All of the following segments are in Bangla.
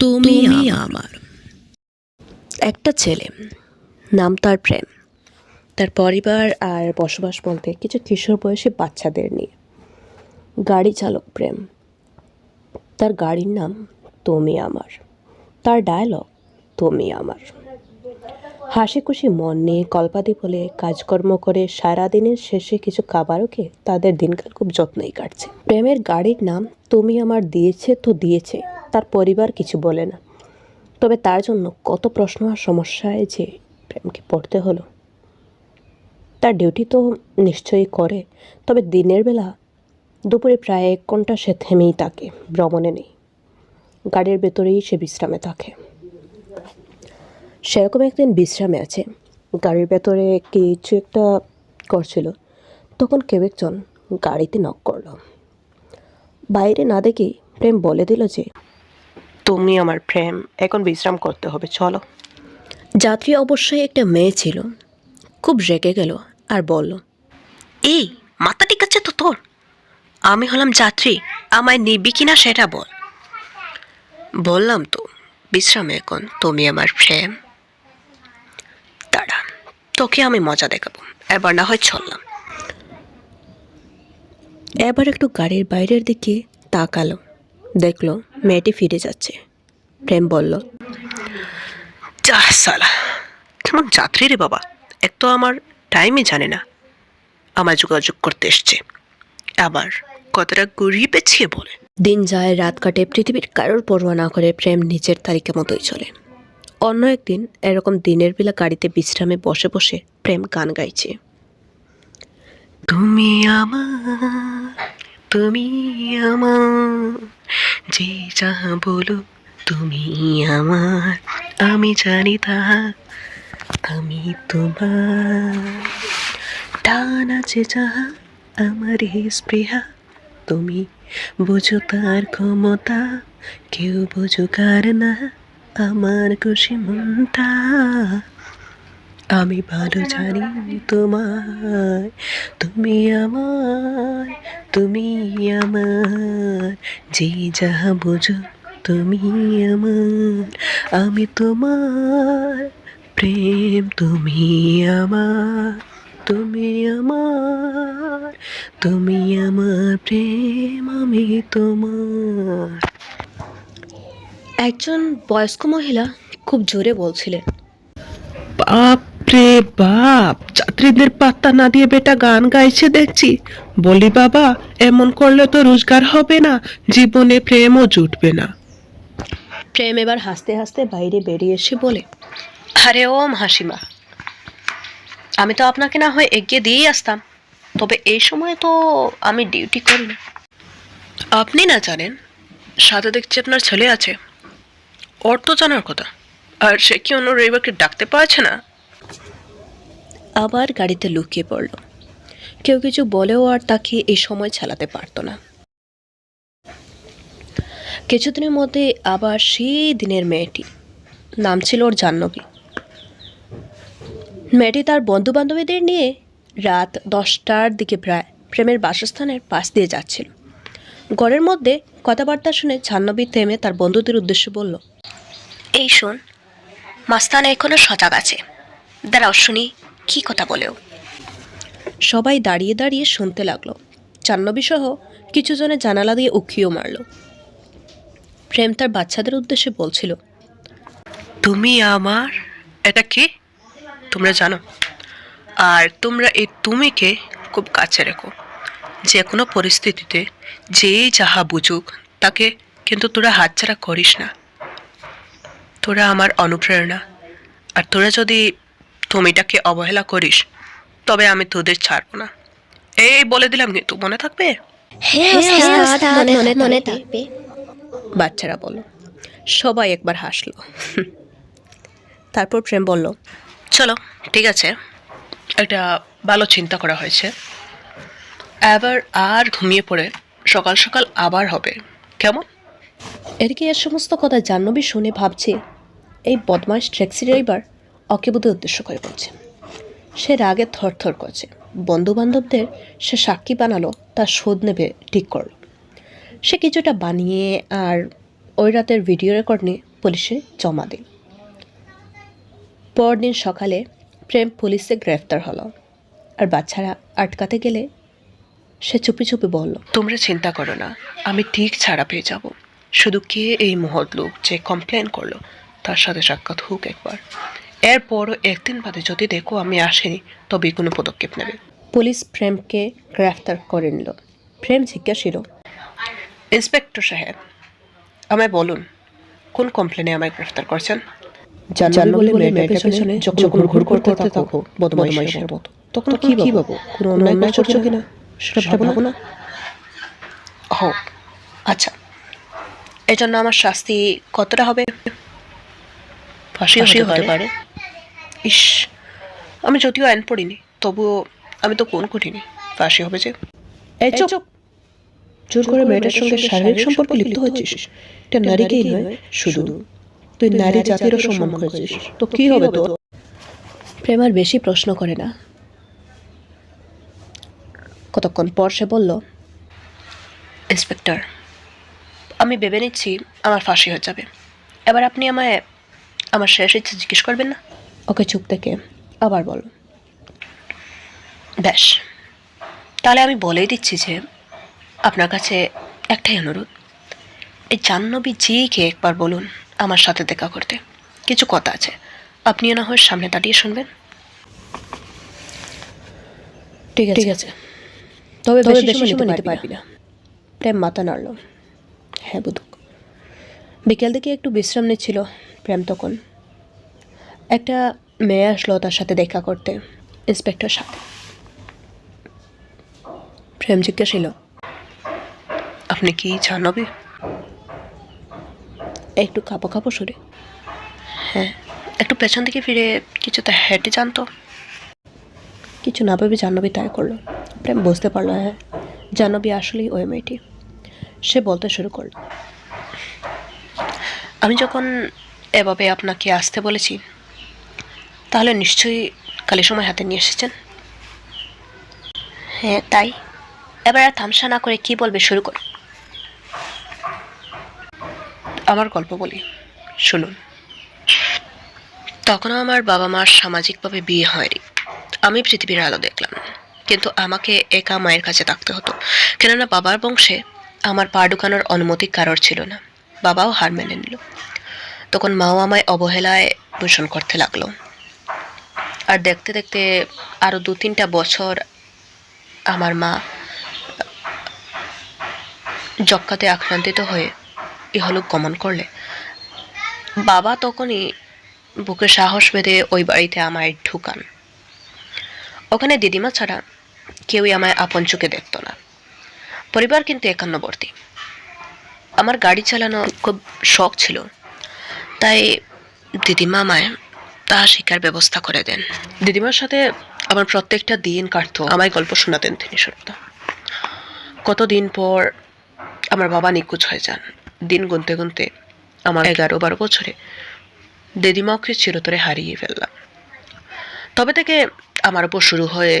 তুমি আমার। একটা ছেলে, নাম তার প্রেম। তার পরিবার আর বসবাস বলতে কিছু কিশোর বয়সী বাচ্চাদের নিয়ে। গাড়ি চালক প্রেম। তার গাড়ির নাম তুমি আমার। তার ডায়লগ তুমি আমার। হাসি খুশি মন নিয়ে কল্পাদি বলে কাজকর্ম করে সারাদিনের শেষে কিছু খাবারও খেয়ে তাদের দিনকাল খুব যত্নেই কাটছে। প্রেমের গাড়ির নাম তুমি আমার দিয়েছে তো দিয়েছে, তার পরিবার কিছু বলে না। তবে তার জন্য কত প্রশ্ন আর সমস্যায় যে প্রেমকে পড়তে হলো। তার ডিউটি তো নিশ্চয়ই করে, তবে দিনের বেলা দুপুরে প্রায় 1 ঘন্টা সে থেমেই থাকে, ভ্রমণে নেই। গাড়ির ভেতরেই সে বিশ্রামে থাকে। সেরকম একদিন বিশ্রামে আছে, গাড়ির ভেতরে কিছু একটা করছিল, তখন কেউ একজন গাড়িতে নক করলো। বাইরে না দেখেই প্রেম বলে দিল যে তুমি আমার প্রেম, এখন বিশ্রাম করতে হবে, চলো। যাত্রী অবশ্যই একটা মেয়ে ছিল। খুব রেগে গেল আর বলল, এই মাথা ঠিক আছে তো তোর? আমি হলাম যাত্রী, আমায় নিবি কিনা সেটা বল। বললাম তো বিশ্রামে এখন তুমি আমার প্রেম। দাঁড়া, তোকে আমি মজা দেখাবো, এবার না হয় চললাম। এবার একটু গাড়ির বাইরের দিকে তাকালো, দেখলো মেয়েটি ফিরে যাচ্ছে। প্রেম বলল, যা সালা, কেমন যাত্রী রে বাবা, এক তো আমার টাইমই জানে না আমায় যোগাযোগ করতে এসছে, আবার কতটা গড়িয়ে পেছিয়ে বলে। দিন যায় রাত কাটে, পৃথিবীর কারোর পরোয়া না করে প্রেম নিজের তালিকা মতোই চলে। অন্য একদিন এরকম দিনের বেলা গাড়িতে বিশ্রামে বসে বসে প্রেম গান গাইছে। তুমি আমার, তুমি আমার, যে যাহা বলো তুমি আমার, আমি জানি তাহা, আমি তোমার, টান আছে যাহা আমার স্পৃহা, তুমি বুঝো তার ক্ষমতা, কেউ বুঝুক আর না আমার খুশি মনটা, আমি ভালো জানি তোমায়, তুমি আমায়, তুমি আমার, যে যাহা বুঝো তুমি আমার, আমি তোমার প্রেম, তুমি আমার, তুমি আমার, তুমি আমার প্রেম, আমি তোমার। একজন বয়স্ক মহিলা খুব জোরে বলছিলেন, বাপ রে বাপ, যাত্রীদের পাত্তা না দিয়ে বেটা গান গাইছে দেখছি। বলি বাবা, এমন করলে তো রোজগার হবে না, জীবনে প্রেমও জুটবে না। প্রেম এবার হাসতে হাসতে বাইরে বেরিয়ে এসে বলে, আরে ও হাসিমা, আমি তো আপনাকে না হয় এগিয়ে দিয়েই আসতাম, তবে এই সময় তো আমি ডিউটি করি না। আপনি না জানেন সাথে দেখছি আপনার ছেলে আছে, ওর তো জানার কথা, আর সে কি অন্য ড্রাইভারকে ডাকতে পারছে না? আবার গাড়িতে লুকিয়ে পড়ল। কেউ কিছু বলেও আর তাকে এই সময় চালাতে পারতো না। কিছুদিনের মধ্যে আবার সেই দিনের মেয়েটি, নাম ছিল ওর জাহ্নবী। মেয়েটি তার বন্ধু বান্ধবীদের নিয়ে রাত 10টার দিকে প্রায় প্রেমের বাসস্থানের পাশ দিয়ে যাচ্ছিল। ঘরের মধ্যে কথাবার্তা শুনে জাহ্নবী থেমে তার বন্ধুদের উদ্দেশ্যে বলল, এই শোন, মাস্তান এখনো সজাগ আছে, দাঁড়াও শুনি কি কথা বলেও। সবাই দাঁড়িয়ে দাঁড়িয়ে শুনতে লাগলো। জাহ্নবী সহ কিছু জনে জানালা দিয়ে উঁকিও মারল। প্রেম তার বাচ্চাদের উদ্দেশ্যে বলছিল, তুমি আমার, এটা কি তোমরা জানো? আর তোমরা এই তুমিকে খুব কাছে রেখো। যে কোনো পরিস্থিতিতে যেই যাহা বুঝুক তাকে কিন্তু তোরা হাতছাড়া করিস না। তোরা আমার অনুপ্রেরণা, আর তোরা যদি তুমিটাকে অবহেলা করিস তবে আমি তোদের ছাড়বো না। এই বলে দিলাম, কিন্তু মনে থাকবে? মনে থাকবে। বাচ্চারা বলল। সবাই একবার হাসলো। তারপর প্রেম বলল, চলো ঠিক আছে, একটা ভালো চিন্তা করা হয়েছে, এবার আর ঘুমিয়ে পড়ে সকাল সকাল আবার হবে, কেমন? এদিকে এর সমস্ত কথা জাহ্নবী শুনে ভাবছে, এই বদমাইশ ট্যাক্সি ড্রাইভার ওকে বোধহয় উদ্দেশ্য করে বলছে। সে রাগে থরথর করছে। বন্ধুবান্ধবদের সে সাক্ষী বানালো, তার শোধ নেবে ঠিক করল। সে কিছুটা বানিয়ে আর ওই রাতের ভিডিও রেকর্ড নিয়ে পুলিশে জমা দিল। পরদিন সকালে প্রেম পুলিশে গ্রেফতার হলো। আর বাচ্চারা আটকাতে গেলে সে চুপি চুপি বলল, তোমরা চিন্তা করো না, আমি ঠিক ছাড়া পেয়ে যাব। শুধু কে এই মহৎ লোক যে কমপ্লেন করলো তার সাথে সাক্ষাৎ হোক একবার। এরপরও একদিন বাদে যদি দেখো আমি আসিনি, তবেই কোনো পদক্ষেপ নেবে। পুলিশ প্রেমকে গ্রেফতার করে নিল। প্রেম জিজ্ঞাসিল, ইন্সপেক্টর সাহেব, আমায় বলুন কোন কমপ্লেনে আমায় গ্রেফতার করছেন? জাহ্নবী বলে মেয়েটার পেছনে যখন ঘুর করতে থাকো বদমাইশের মতো, তখন কি ভাবো? কোনো অন্যায় করছো কিনা সেটা ভাবো না? ও আচ্ছা, এজন্য আমার শাস্তি কতটা হবে? ফাঁসি হতে পারে। ইস, আমি যদিও আইন পড়িনি, তবুও আমি তো কোন কঠিনি, ফাঁসি হবে যে। এই চুপ! জোর করে মেয়েটার সঙ্গে শারীরিক সম্পর্কে লিপ্ত হচ্ছিস। এটা নারীকেই নয়, শুধু তুই নারী জাতিরও সম্মান করেছিস। তো কি হবে তো? প্রেম আর বেশি প্রশ্ন করে না। কতক্ষণ পর সে বলল, ইন্সপেক্টর, আমি ভেবে নিচ্ছি আমার ফাঁসি হয়ে যাবে। এবার আপনি আমায় আমার শেষ ইচ্ছে জিজ্ঞেস করবেন না? ওকে চুপ থেকে আবার বলো। বেশ, তাহলে আমি বলেই দিচ্ছি যে আপনার কাছে একটাই অনুরোধ, এই জাহ্নবী জিকে একবার বলুন আমার সাথে দেখা করতে। কিছু কথা আছে, আপনিও না হয় সামনে দাঁড়িয়ে শুনবেন। ঠিক আছে, তবে বেশি সময় নিতে পারবি না। প্রেম মাথা নাড়ল, হ্যাঁ বুধুক। বিকেল দিকে একটু বিশ্রাম নিচ্ছিল প্রেম, তখন একটা মেয়ে আসলো তার সাথে দেখা করতে, ইন্সপেক্টর সাথে। প্রেম জিজ্ঞাসিল, আপনি কি জাহ্নবী? একটু কাঁপো কাঁপো সুরে। হ্যাঁ, একটু পেছন দিকে ফিরে কিছুটা হেঁটে জানতো। কিছু না ভেবে জাহ্নবী তাই করলো। প্রেম বুঝতে পারলো, হ্যাঁ জাহ্নবী আসলেই ওই মেয়েটি। সে বলতে শুরু করলো, আমি যখন এভাবে আপনাকে আসতে বলেছি, তাহলে নিশ্চয়ই কালি সময় হাতে নিয়ে এসেছেন। হ্যাঁ তাই। এবার আর তামসা না করে কি বলবে শুরু করুন। আমার গল্প বলি, শুনুন। তখনও আমার বাবা মার সামাজিকভাবে বিয়ে হয়নি। আমি পৃথিবীর আলো দেখলাম, কিন্তু আমাকে একা মায়ের কাছে থাকতে হতো, কেননা বাবার বংশে আমার পা ঢুকানোর অনুমতি কারোর ছিল না। বাবাও হার মেনে নিল। তখন মাও আমায় অবহেলায় পোষণ করতে লাগলো। আর দেখতে দেখতে আরো 2-3টা বছর আমার মা যক্কাতে আক্রান্তিত হয়ে ইহলোক গমন করলে বাবা তখনই বুকে সাহস বেঁধে ওই বাড়িতে আমায় ঢুকান। ওখানে দিদিমা ছাড়া কেউই আমায় আপন চোখে দেখত না। পরিবার কিন্তু একান্নবর্তী। আমার গাড়ি চালানো খুব শখ ছিল, তাই দিদিমা আমায় তা শিকার ব্যবস্থা করে দেন। দিদিমার সাথে আমার প্রত্যেকটা দিন কাটতো, আমায় গল্প শোনাতেন তিনি শুনতাম। কতদিন পর আমার বাবা নিখোঁজ হয়ে যান। দিন গুনতে গুনতে আমার 11-12 বছরে দিদিমাকে চিরতরে হারিয়ে ফেললাম। তবে থেকে আমার উপর শুরু হয়ে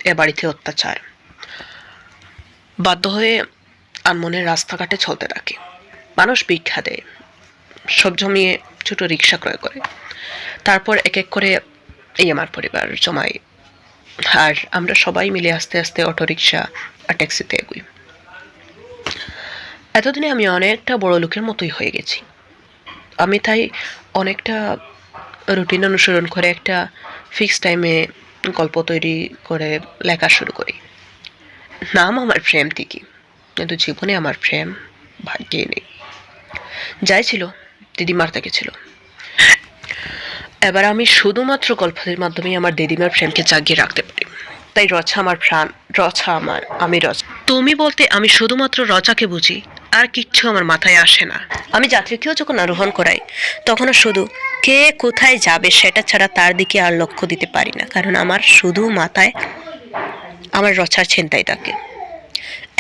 এ বাড়িতে অত্যাচার। বাধ্য হয়ে আনমনের রাস্তাঘাটে চলতে থাকি। মানুষ ভিক্ষা দেয়, সব জমিয়ে ছোট রিক্সা ক্রয় করে। তারপর এক এক করে এই আমার পরিবার জমাই, আর আমরা সবাই মিলে আস্তে আস্তে অটোরিক্সা আর ট্যাক্সিতে এগুই। এতদিনে আমি অনেকটা বড় লোকের মতোই হয়ে গেছি। আমি তাই অনেকটা রুটিন অনুসরণ করে একটা ফিক্সড টাইমে গল্প তৈরি করে লেখা শুরু করি। নাম আমার প্রেম ঠিকই, কিন্তু জীবনে আমার প্রেম ভাগ্যে নেই। যাই ছিল দিদিমার থেকে ছিল। এবার আমি শুধুমাত্র গল্পের মাধ্যমেই আমার দিদিমার প্রেমকে জাগিয়ে রাখতে পারি। তাই রচা আমার প্রাণ, রচা আমার, আমি রচা। তুমি বলতে আমি শুধুমাত্র রচাকে বুঝি, আর কিচ্ছু আমার মাথায় আসে না। আমি যাত্রীকেও যখন আরোহণ করাই, তখনও শুধু কে কোথায় যাবে সেটা ছাড়া তার দিকে আর লক্ষ্য দিতে পারি না, কারণ আমার শুধু মাথায় আমার রচার চিন্তাই থাকে।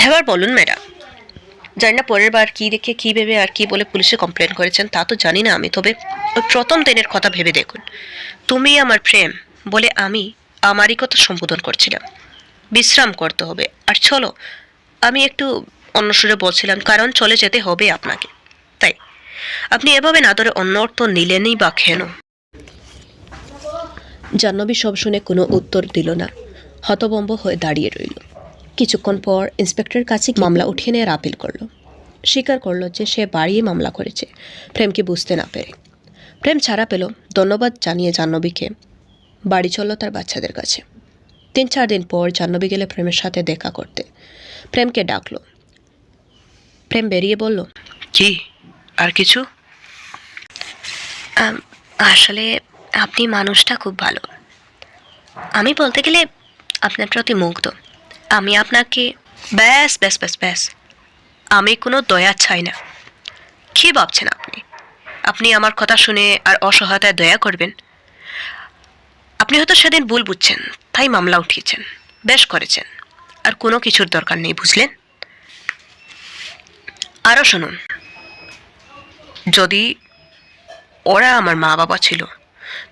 এবার বলুন ম্যাডাম, জানি না পরের বার কী দেখে কী ভেবে আর কি বলে পুলিশে কমপ্লেন করেছেন, তা তো জানি না আমি। তবে ওই প্রথম দিনের কথা ভেবে দেখুন। তুমি আমার প্রেম বলে আমি আমারই কথা সম্বোধন করছিলাম। বিশ্রাম করতে হবে। আর চলো, আমি একটু অন্য সুরে বলছিলাম, কারণ চলে যেতে হবে আপনাকে, তাই। আপনি এভাবে না ধরে অন্য অর্থ নিলেনই বা কেন? জাহ্নবী সব শুনে কোনো উত্তর দিল না, হতভম্ব হয়ে দাঁড়িয়ে রইল। কিছুক্ষণ পর ইন্সপেক্টরের কাছে মামলা উঠিয়ে নেওয়ার আপিল করলো। স্বীকার করলো যে সে বাড়িয়ে মামলা করেছে, প্রেমকে বুঝতে না পেরে। প্রেম ছাড়া পেল, ধন্যবাদ জানিয়ে জাহ্নবীকে বাড়ি চলল তার বাচ্চাদের কাছে। 3-4 দিন পর জাহ্নবী গেলে প্রেমের সাথে দেখা করতে। প্রেমকে ডাকলো। প্রেম বেরিয়ে বলল, কি আর কিছু? আসলে আপনি মানুষটা খুব ভালো। আমি বলতে গেলে আপনার প্রতি মুগ্ধ। আমি আপনাকে... ব্যাস ব্যাস ব্যাস ব্যাস, আমি কোনো দয়া চাই না। কী ভাবছেন আপনি? আপনি আমার কথা শুনে আর অসহায়তায় দয়া করবেন? আপনি হয়তো সেদিন ভুল বুঝছেন, তাই মামলা উঠিয়েছেন। বেশ করেছেন, আর কোনো কিছুর দরকার নেই, বুঝলেন? আরও শুনুন, যদি ওরা আমার মা বাবা ছিল,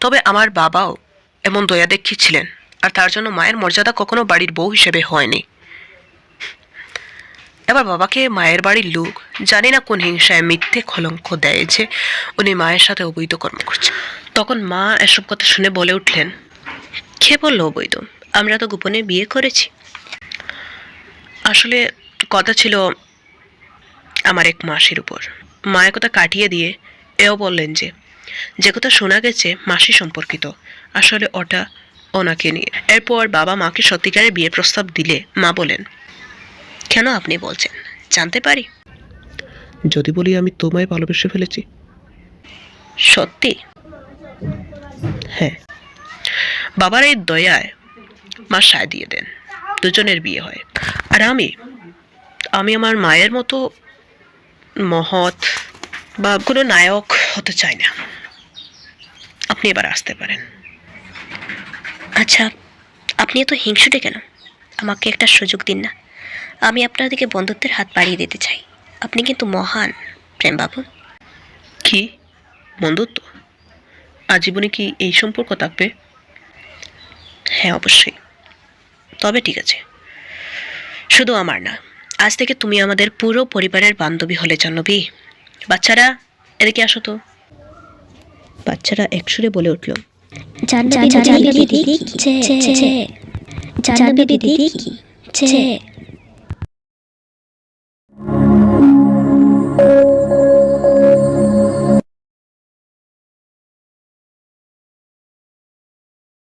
তবে আমার বাবাও এমন দয়া দেখিয়েছিলেন, আর তার জন্য মায়ের মর্যাদা কখনো বাড়ির বউ হিসেবে হয়নি। এবার বাবাকে মায়ের বাড়ির লোক জানি না কোন হিংসায় মিথ্যে কলঙ্ক দেয় যে উনি মায়ের সাথে অবৈধ কর্ম করছেন। তখন মা এসব কথা শুনে বলে উঠলেন, কে বলল অবৈধ? আমরা তো গোপনে বিয়ে করেছি। আসলে কথা ছিল আমার এক মাসির উপর। মায়ের কথা কাটিয়ে দিয়ে এও বললেন যে কথা শোনা গেছে মাসি সম্পর্কিত, আসলে ওটা ওনাকে নিয়ে। এরপর বাবা মাকে সত্যিকারের বিয়ের প্রস্তাব দিলে মা বলেন, কেন আপনি বলছেন, জানতে পারি? যদি বলি আমি তোমায় ভালোবেসে ফেলেছি। সত্যি? হ্যাঁ। বাবার এই দয়ায় মা সায় দিয়ে দেন, দুজনের বিয়ে হয়। আর আমি আমার মায়ের মতো মহৎ বা কোনো নায়ক হতে চাই না। আপনি এবার আসতে পারেন। আচ্ছা, আপনি এত হিংসুটে কেন? আমাকে একটা সুযোগ দিন না, আমি আপনার দিকে বন্ধুত্বের হাত বাড়িয়ে দিতে চাই। আপনি কিন্তু মহান প্রেমবাবু। কি বন্ধুত্ব? আজীবনে কি এই সম্পর্ক থাকবে? হ্যাঁ, অবশ্যই। তবে ঠিক আছে, শুধু আমার না, আজ থেকে তুমি আমাদের পুরো পরিবারের বান্ধবী হলে জাহ্নবী। বাচ্চারা এদিকে আসো তো। বাচ্চারা একসুরে বলে উঠল, জাহ্নবী দিদি,